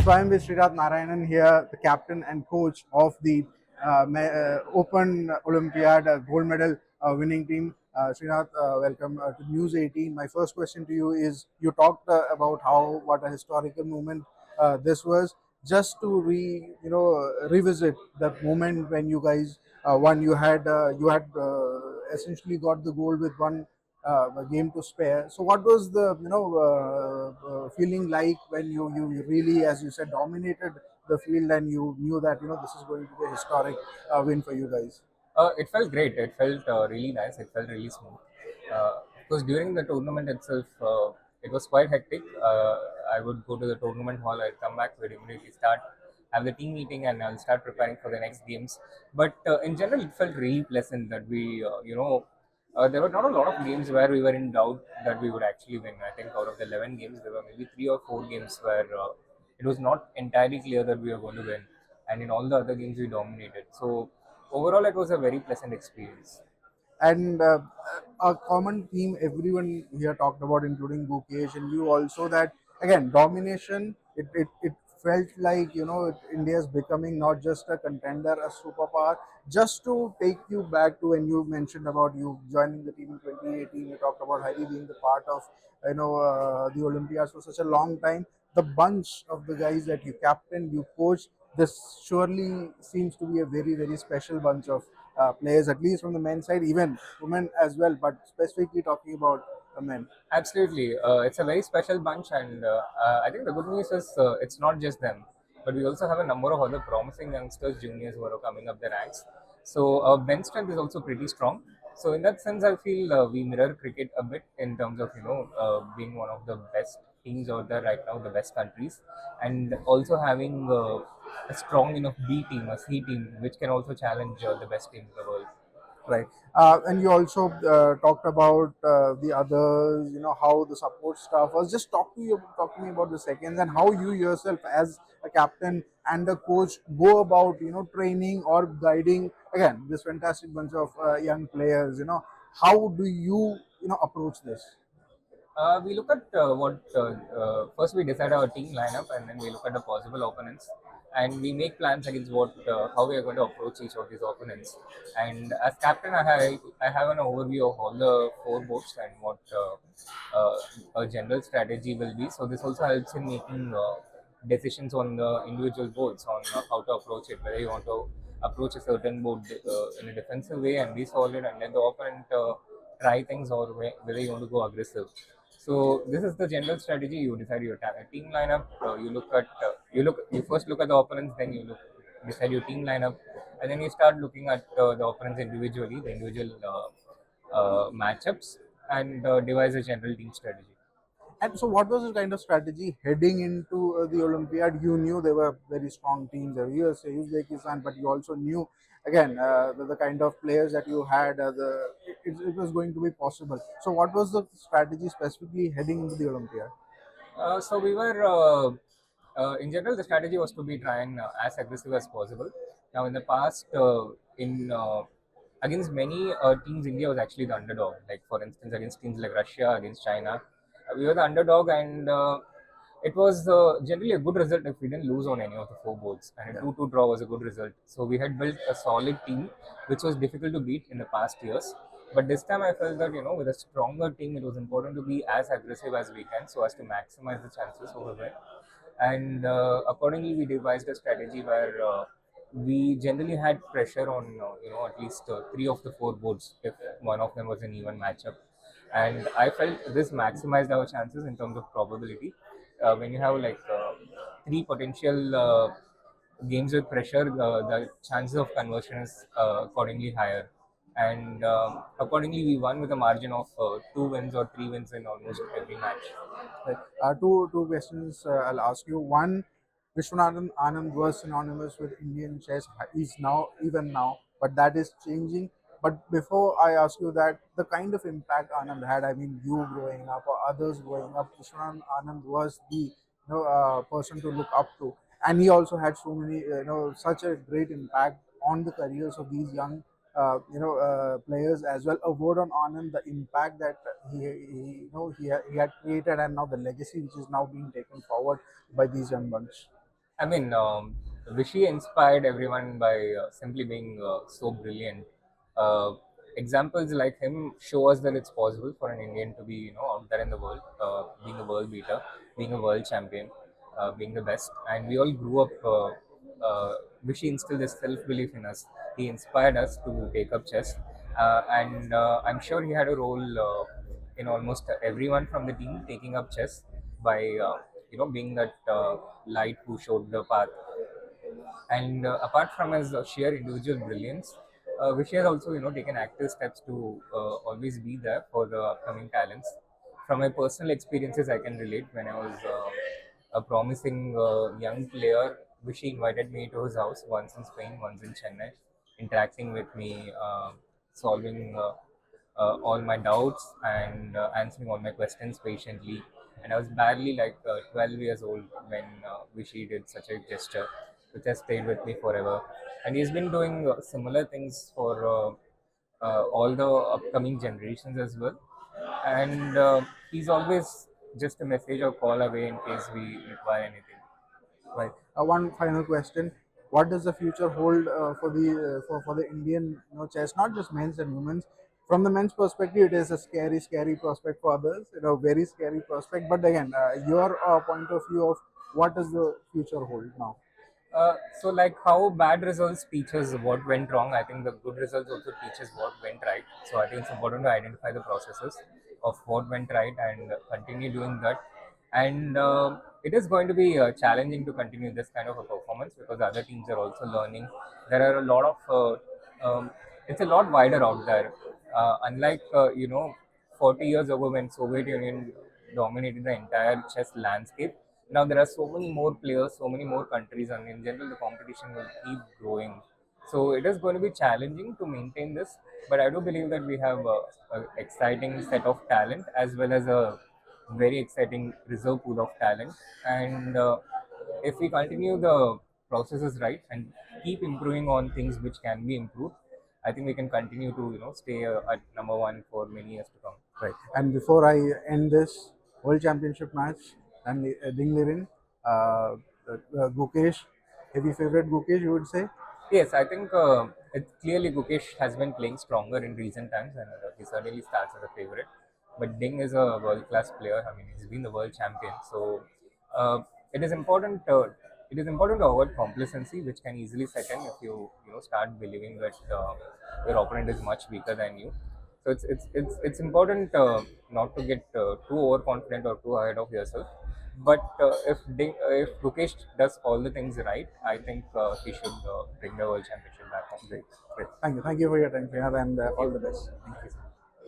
So I'm with Srinath Narayanan here, the captain and coach of the Open Olympiad gold medal winning team. Srinath, welcome to News 18. My first question to you is: you talked about how what a historical moment this was. Just to revisit the moment when you guys won. You had essentially got the gold with one game to spare. So what was the feeling like when you really, as you said, dominated the field and you knew that this is going to be a historic win for you guys? It felt great. It felt really nice. It felt really smooth. Because during the tournament itself, it was quite hectic. I would go to the tournament hall. I'd come back, we'd immediately start, have the team meeting, and I'll start preparing for the next games. But in general, it felt really pleasant that there were not a lot of games where we were in doubt that we would actually win. I think out of the 11 games, there were maybe 3 or 4 games where it was not entirely clear that we were going to win. And in all the other games, we dominated. So overall, it was a very pleasant experience. And a common theme everyone here talked about, including Gukesh and you also, that again domination. It felt like India is becoming not just a contender, a superpower. Just to take you back to when you mentioned about you joining the team in 2018, you talked about Hari being the part of the Olympiads for such a long time. The bunch of the guys that you captained, you coached, this surely seems to be a very special bunch of players, at least from the men's side, even women as well, but specifically talking about the men. Absolutely. It's a very special bunch, and I think the good news is it's not just them, but we also have a number of other promising youngsters, juniors who are coming up the ranks. So our bench strength is also pretty strong. So in that sense, I feel we mirror cricket a bit in terms of being one of the best teams out there right now, the best countries, and also having a strong enough B team, a C team, which can also challenge the best team in the world. Right. And you also talked about the others, how the support staff was. Just talk to me about the seconds and how you yourself, as a captain and a coach, go about, training or guiding again this fantastic bunch of young players. How do you, approach this? We look at first we decide our team lineup, and then we look at the possible opponents, and we make plans against how we are going to approach each of these opponents. And as captain, I have an overview of all the 4 boards and what a general strategy will be. So this also helps in making decisions on the individual boards on how to approach it, whether you want to approach a certain board in a defensive way and be solid, and let the opponent try things, or whether you want to go aggressive. So this is the general strategy. You decide your team lineup. You first look at the opponents, then decide your team lineup, and then you start looking at the opponents individually, the individual matchups, and devise a general team strategy. And so, what was the kind of strategy heading into the Olympiad? You knew there were very strong teams, there were USA, Uzbekistan, but you also knew again the kind of players that you had. It was going to be possible. So, what was the strategy specifically heading into the Olympiad? So we were, in general, the strategy was to be try and as aggressive as possible. Now, in the past, in against many teams, India was actually the underdog. Like for instance, against teams like Russia, against China, we were the underdog, and it was generally a good result if we didn't lose on any of the 4 boards. And a 2-2 draw was a good result. So we had built a solid team, which was difficult to beat in the past years. But this time I felt that, with a stronger team, it was important to be as aggressive as we can so as to maximize the chances over win. And accordingly, we devised a strategy where we generally had pressure on, at least 3 of the 4 boards if one of them was an even matchup. And I felt this maximized our chances in terms of probability. When you have like 3 potential games with pressure, the chances of conversion is accordingly higher. And accordingly, we won with a margin of 2 wins or 3 wins in almost every match. Right. Two questions I'll ask you. One, Viswanathan Anand was synonymous with Indian chess. He's now, even now, but that is changing. But before I ask you that, the kind of impact Anand had, I mean, you growing up or others growing up, Viswanathan Anand was the person to look up to, and he also had so many, such a great impact on the careers of these young players as well. A word on Anand, the impact that he had created, and now the legacy which is now being taken forward by these young bunch. I mean, Vishy inspired everyone by simply being so brilliant. Uh, Examples like him show us that it's possible for an Indian to be, out there in the world, being a world beater, being a world champion, being the best. And we all grew up. Vishy instilled this self-belief in us. He inspired us to take up chess, and I'm sure he had a role in almost everyone from the team taking up chess by being that light who showed the path. And apart from his sheer individual brilliance, Vishay has also taken active steps to always be there for the upcoming talents. From my personal experiences, I can relate. When I was a promising young player, Vishay invited me to his house once in Spain, once in Chennai, interacting with me, solving all my doubts and answering all my questions patiently. And I was barely like 12 years old when Vishy did such a gesture, which has stayed with me forever. And he's been doing similar things for all the upcoming generations as well. And he's always just a message or call away in case we require anything. Right. One final question: what does the future hold for the for the Indian chess? Not just men's and women's. From the men's perspective, it is a scary prospect for others. Very scary prospect. But again, your point of view of what does the future hold now? So like how bad results teaches what went wrong, I think the good results also teaches what went right. So I think it's important to identify the processes of what went right and continue doing that. And it is going to be challenging to continue this kind of a performance because other teams are also learning. There are a lot of it's a lot wider out there. Unlike 40 years ago when Soviet Union dominated the entire chess landscape, now there are so many more players, so many more countries, and in general the competition will keep growing. So it is going to be challenging to maintain this, but I do believe that we have a exciting set of talent as well as a very exciting reserve pool of talent. And if we continue the processes right and keep improving on things which can be improved, I think we can continue to stay at number one for many years to come. Right. And before I end this World Championship match, and Dinglirin, Gukesh, heavy favorite Gukesh, you would say? Yes, I think it's clearly Gukesh has been playing stronger in recent times, and he certainly starts as a favorite. But Ding is a world-class player. I mean, he's been the world champion, so uh, it is important. It is important to avoid complacency, which can easily set in if you start believing that your opponent is much weaker than you. So it's important not to get too overconfident or too ahead of yourself. But if Gukesh does all the things right, I think he should bring the world championship back home. Great. Great. Thank you. Thank you for your time, Srinath, and Thank all you. the best. Thank you.